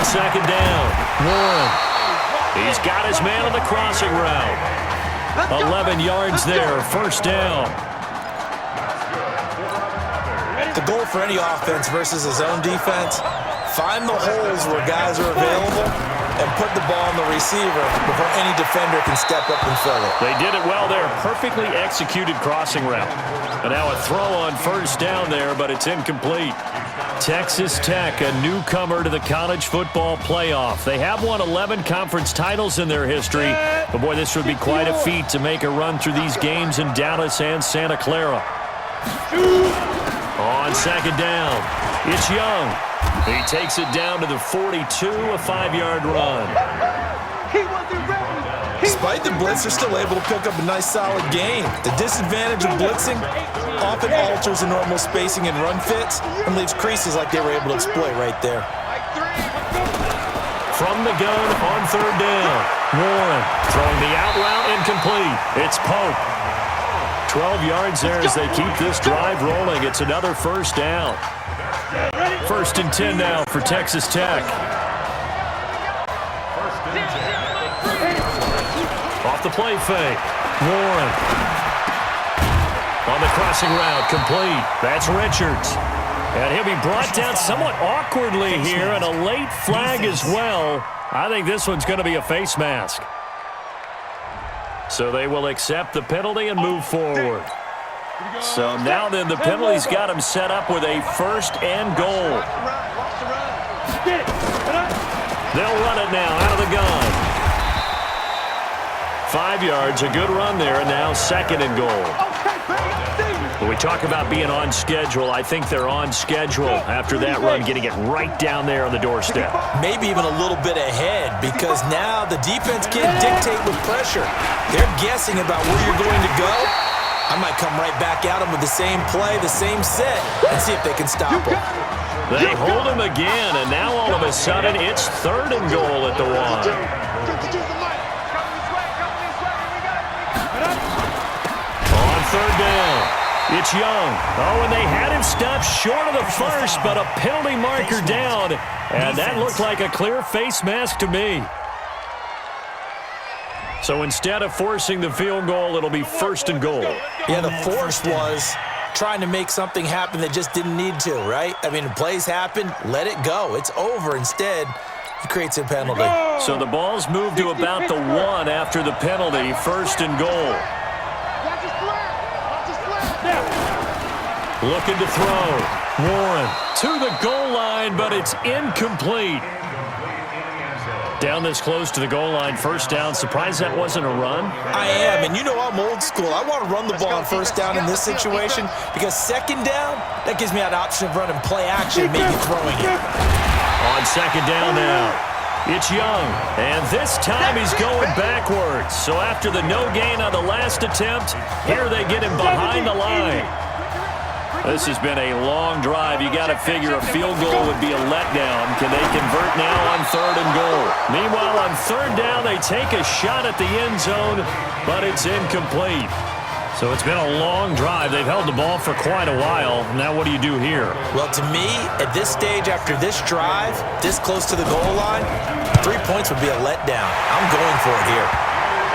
second down. Warren. He's got his man on the crossing route. 11 yards there, first down. The goal for any offense versus his own defense, find the holes where guys are available and put the ball on the receiver before any defender can step up and fill it. They did it well there. Perfectly executed crossing route. And now a throw on first down there, but it's incomplete. Texas Tech, a newcomer to the college football playoff. They have won 11 conference titles in their history. But, boy, this would be quite a feat to make a run through these games in Dallas and Santa Clara. On second down, it's Young. He takes it down to the 42, a 5-yard run. Despite the blitz, they're still able to pick up a nice, solid gain. The disadvantage of blitzing often alters the normal spacing and run fits and leaves creases like they were able to exploit right there. From the gun on third down, Warren throwing the out route incomplete. It's Pope. 12 yards there as they keep this drive rolling. It's another first down. First and 10 now for Texas Tech. Off the play fake. Warren. On the crossing route, complete. That's Richards. And he'll be brought down somewhat awkwardly here, and a late flag as well. I think this one's going to be a face mask. So they will accept the penalty and move forward. So now then the penalty's got him set up with a first and goal. They'll run it now out of the gun. 5 yards, a good run there, and now second and goal. When we talk about being on schedule, I think they're on schedule after that run, getting it right down there on the doorstep. Maybe even a little bit ahead, because now the defense can't dictate with pressure. They're guessing about where you're going to go. I might come right back at them with the same play, the same set, and see if they can stop them. They hold him again, and now all of a sudden it's third and goal at the one. On third down, it's Young. Oh, and they had him stopped short of the first, but a penalty marker down, and that looked like a clear face mask to me. So instead of forcing the field goal, it'll be first and goal. Yeah, the force was trying to make something happen that just didn't need to, right? I mean, the plays happen, let it go. It's over. Instead, he creates a penalty. So the ball's moved to about the 1 after the penalty, first and goal. Looking to throw. Warren to the goal line, but it's incomplete. Down this close to the goal line, first down. Surprised that wasn't a run? I am, and you know I'm old school. I want to run the ball on first down in this situation because second down, that gives me that option of running play action, maybe throwing it. On second down now, it's Young, and this time he's going backwards. So after the no gain on the last attempt, here they get him behind the line. This has been a long drive. You got to figure a field goal would be a letdown. Can they convert now on third and goal? Meanwhile, on third down, they take a shot at the end zone, but it's incomplete. So it's been a long drive. They've held the ball for quite a while. Now what do you do here? Well, to me, at this stage after this drive, this close to the goal line, 3 points would be a letdown. I'm going for it here.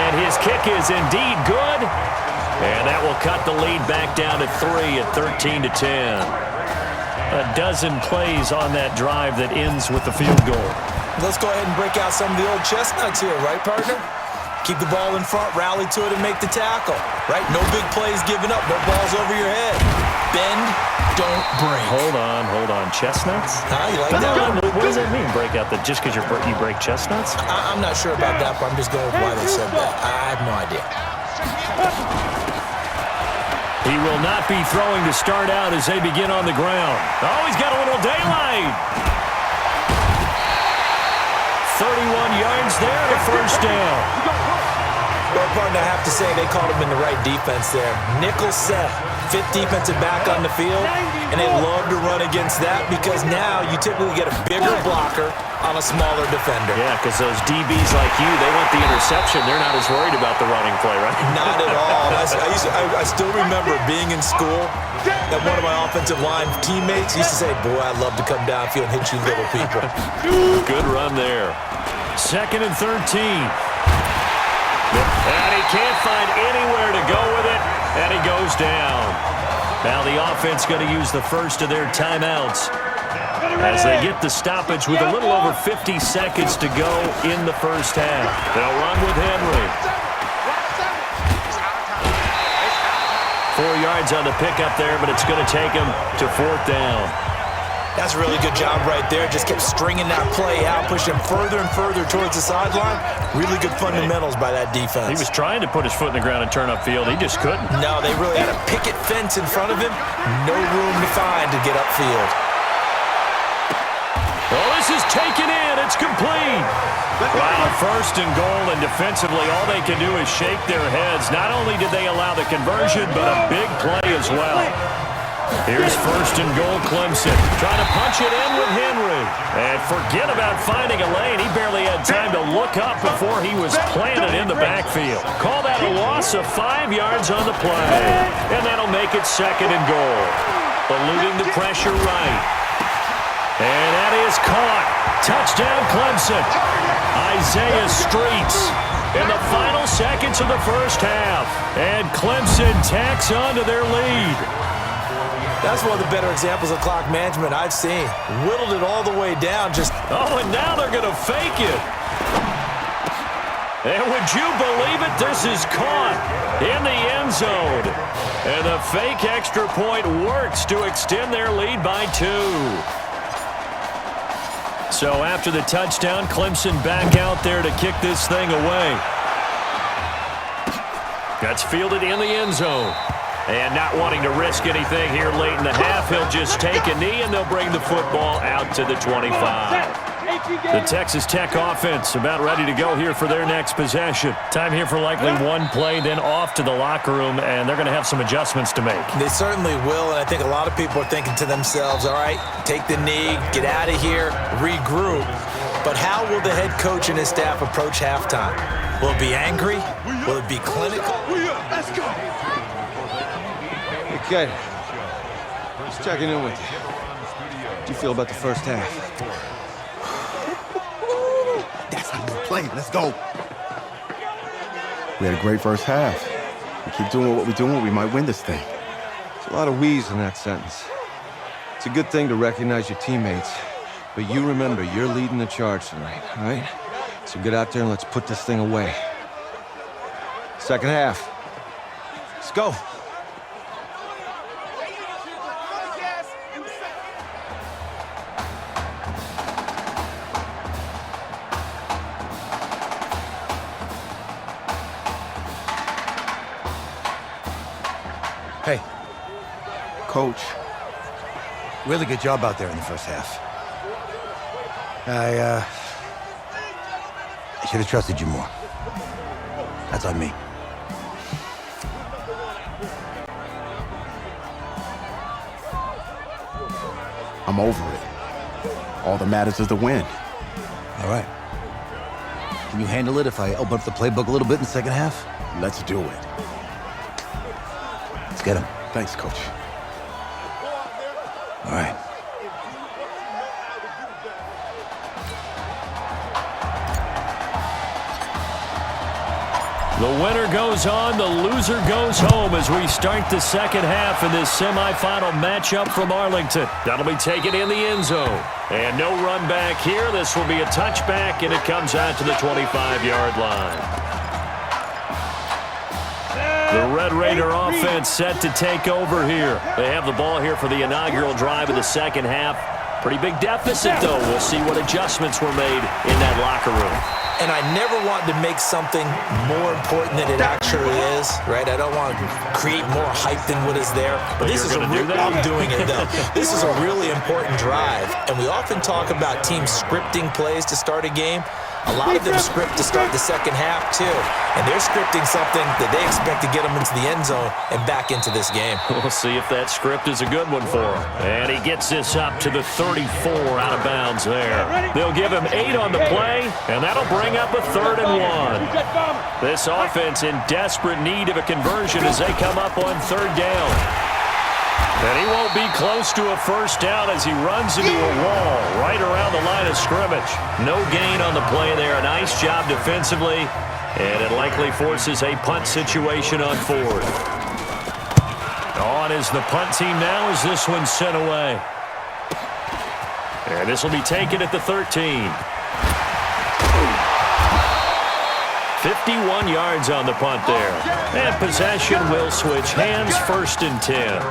And his kick is indeed good. And that will cut the lead back down to 3 at 13-10. A dozen plays on that drive that ends with the field goal. Let's go ahead and break out some of the old chestnuts here, right, partner? Keep the ball in front, rally to it, and make the tackle, right? No big plays given up, no balls over your head. Bend, don't break. Hold on. Chestnuts? You like that one? What does that mean, break out? Just because you break chestnuts? I'm not sure about that, but I'm just going with why they said that. I have no idea. He will not be throwing to start out as they begin on the ground. Oh, he's got a little daylight. 31 yards there, a first down. Well, partner, I have to say they called him in the right defense there. Nickel set. fifth defensive back on the field, and they love to run against that because now you typically get a bigger blocker on a smaller defender. Yeah, because those DBs like you, they want the interception. They're not as worried about the running play, right? Not at all. I still remember being in school, that one of my offensive line teammates used to say, boy, I'd love to come downfield and hit you little people. Good run there. 2nd and 13. And he can't find anywhere to go with it, and he goes down. Now the offense going to use the first of their timeouts as they get the stoppage with a little over 50 seconds to go in the first half. They'll run with Henry. 4 yards on the pickup there, but it's going to take him to 4th down. That's a really good job right there. Just kept stringing that play out, pushing him further and further towards the sideline. Really good fundamentals by that defense. He was trying to put his foot in the ground and turn upfield. He just couldn't. No, they really had a picket fence in front of him. No room to find to get upfield. Oh, this is taken in. It's complete. Wow, 1st and goal, and defensively, all they can do is shake their heads. Not only did they allow the conversion, but a big play as well. Here's 1st and goal, Clemson. Trying to punch it in with Henry. And forget about finding a lane. He barely had time to look up before he was planted in the backfield. Call that a loss of 5 yards on the play. And that'll make it 2nd and goal. Eluding the pressure right. And that is caught. Touchdown, Clemson. Isaiah Streets in the final seconds of the first half. And Clemson tacks on to their lead. That's one of the better examples of clock management I've seen. Whittled it all the way down. Oh, and now they're going to fake it. And would you believe it? This is caught in the end zone. And the fake extra point works to extend their lead by 2. So after the touchdown, Clemson back out there to kick this thing away. That's fielded in the end zone. And not wanting to risk anything here late in the half, he'll just take a knee, and they'll bring the football out to the 25. The Texas Tech offense about ready to go here for their next possession. Time here for likely one play, then off to the locker room, and they're going to have some adjustments to make. They certainly will, and I think a lot of people are thinking to themselves, all right, take the knee, get out of here, regroup. But how will the head coach and his staff approach halftime? Will it be angry? Will it be clinical? Let's go. Okay. Just checking in with you. How do you feel about the first half? That's how we're playing. Let's go. We had a great first half. We keep doing what we're doing, we might win this thing. There's a lot of we's in that sentence. It's a good thing to recognize your teammates, but you remember you're leading the charge tonight, all right? So get out there and let's put this thing away. Second half. Let's go. Hey. Coach. Really good job out there in the first half. I should have trusted you more. That's on me. I'm over it. All that matters is the win. All right. Can you handle it if I open up the playbook a little bit in the second half? Let's do it. Let's get him. Thanks, Coach. All right. The winner goes on, the loser goes home as we start the second half in this semifinal matchup from Arlington. That'll be taken in the end zone. And no run back here. This will be a touchback, and it comes out to the 25-yard line. The Red Raider offense set to take over here. They have the ball here for the inaugural drive of the second half. Pretty big deficit, though. We'll see what adjustments were made in that locker room. And I never want to make something more important than it actually is, right? I don't want to create more hype than what is there. But this is I'm doing it, though. This is a really important drive. And we often talk about teams scripting plays to start a game. A lot of them script to start the second half, too. And they're scripting something that they expect to get them into the end zone and back into this game. We'll see if that script is a good one for him. And he gets this up to the 34 out of bounds there. They'll give him 8 on the play, and that'll bring up a 3rd and 1. This offense in desperate need of a conversion as they come up on 3rd down. And he won't be close to a first down as he runs into a wall right around the line of scrimmage. No gain on the play there. Nice job defensively. And it likely forces a punt situation on 4th. On is the punt team now as this one's sent away. And this will be taken at the 13. 51 yards on the punt there. And possession will switch hands, 1st and 10.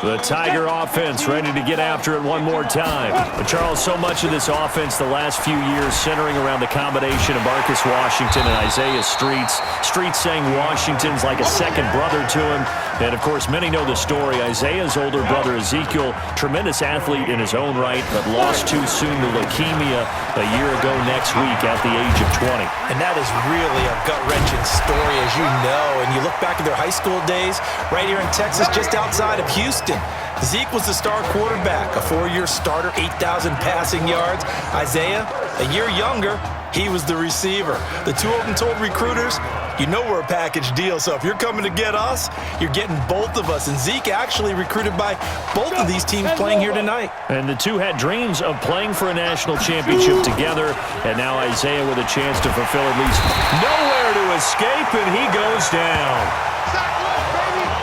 The Tiger offense ready to get after it one more time. But, Charles, so much of this offense the last few years centering around the combination of Marcus Washington and Isaiah Streets. Streets saying Washington's like a second brother to him. And, of course, many know the story. Isaiah's older brother, Ezekiel, tremendous athlete in his own right, but lost too soon to leukemia a year ago next week at the age of 20. And that is really a gut-wrenching story, as you know. And you look back at their high school days right here in Texas, just outside of Houston. Zeke was the star quarterback, a 4-year starter, 8,000 passing yards. Isaiah, a year younger, he was the receiver. The two of them told recruiters, you know we're a package deal, so if you're coming to get us, you're getting both of us. And Zeke actually recruited by both of these teams playing here tonight. And the two had dreams of playing for a national championship together, and now Isaiah with a chance to fulfill at least nowhere to escape, and he goes down.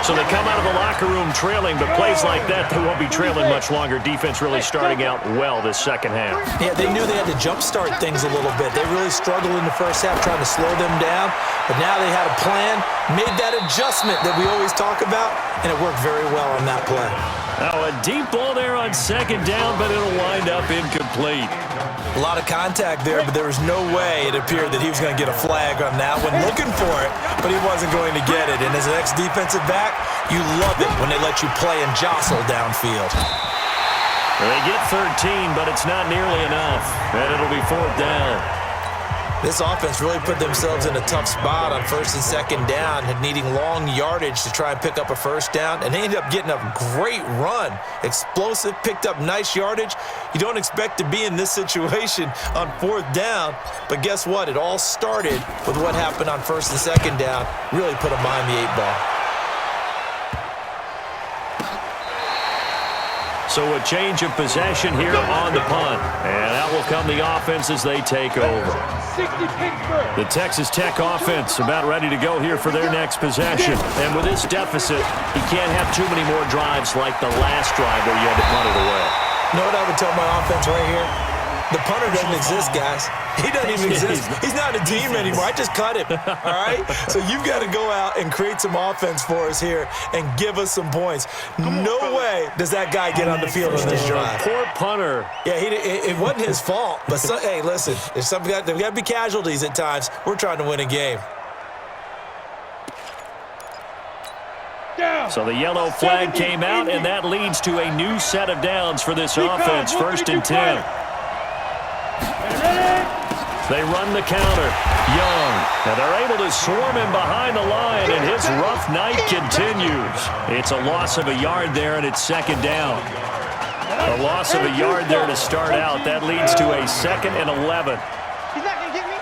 So they come out of the locker room trailing, but plays like that, they won't be trailing much longer. Defense really starting out well this second half. Yeah, they knew they had to jumpstart things a little bit. They really struggled in the first half trying to slow them down, but now they had a plan, made that adjustment that we always talk about, and it worked very well on that play. Now a deep ball there on 2nd down, but it'll wind up incomplete. A lot of contact there, but there was no way it appeared that he was going to get a flag on that one. Looking for it, but he wasn't going to get it. And as an ex-defensive back, you love it when they let you play and jostle downfield. They get 13, but it's not nearly enough. And it'll be 4th down. This offense really put themselves in a tough spot on 1st and 2nd down, needing long yardage to try and pick up a first down, and they ended up getting a great run. Explosive, picked up nice yardage. You don't expect to be in this situation on 4th down, but guess what? It all started with what happened on 1st and 2nd down. Really put them behind the 8 ball. So a change of possession here on the punt. And out will come the offense as they take over. The Texas Tech offense about ready to go here for their next possession. And with this deficit, you can't have too many more drives like the last drive where you had to punt it away. You know what I would tell my offense right here? The punter doesn't exist, guys. He doesn't even exist. He's not a team anymore. I just cut him, all right? So you've got to go out and create some offense for us here and give us some points. No way does that guy get on the field on this drive. Poor punter. Yeah, it wasn't his fault. But, hey, listen, there's got to be casualties at times. We're trying to win a game. So the yellow flag came out, and that leads to a new set of downs for this offense. 1st and 10. They run the counter. Young. And they're able to swarm him behind the line, and his rough night continues. It's a loss of a yard there, and it's 2nd down. A loss of a yard there to start out. That leads to a 2nd and 11. He's not going to get me.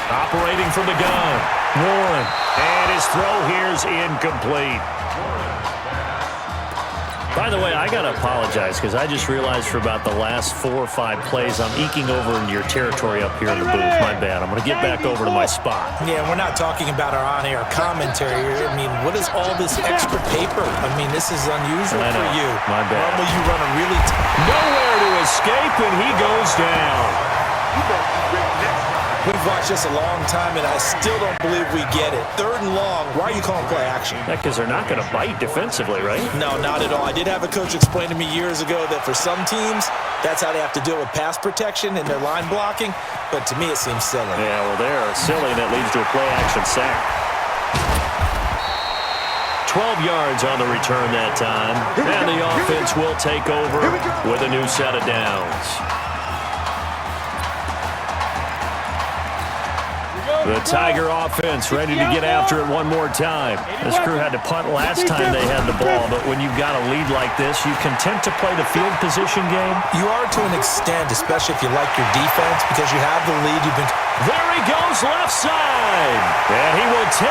Operating from the gun. Warren. And his throw here's incomplete. By the way, I got to apologize because I just realized for about the last 4 or 5 plays, I'm eking over into your territory up here in the booth. My bad. I'm going to get back over to my spot. Yeah, we're not talking about our on-air commentary here. I mean, what is all this extra paper? I mean, this is unusual for you. My bad. Normally you run a really... Nowhere to escape, and he goes down. We've watched this a long time, and I still don't believe we get it. 3rd and long. Why are you calling play action? Yeah, because they're not going to bite defensively, right? No, not at all. I did have a coach explain to me years ago that for some teams, that's how they have to deal with pass protection and their line blocking. But to me, it seems silly. Yeah, well, they're silly, and that leads to a play action sack. 12 yards on the return that time. And the offense will take over with a new set of downs. The Tiger offense ready to get after it one more time. This crew had to punt last time they had the ball, but when you've got a lead like this, you content to play the field position game? You are to an extent, especially if you like your defense, because you have the lead. There he goes left side. And he will take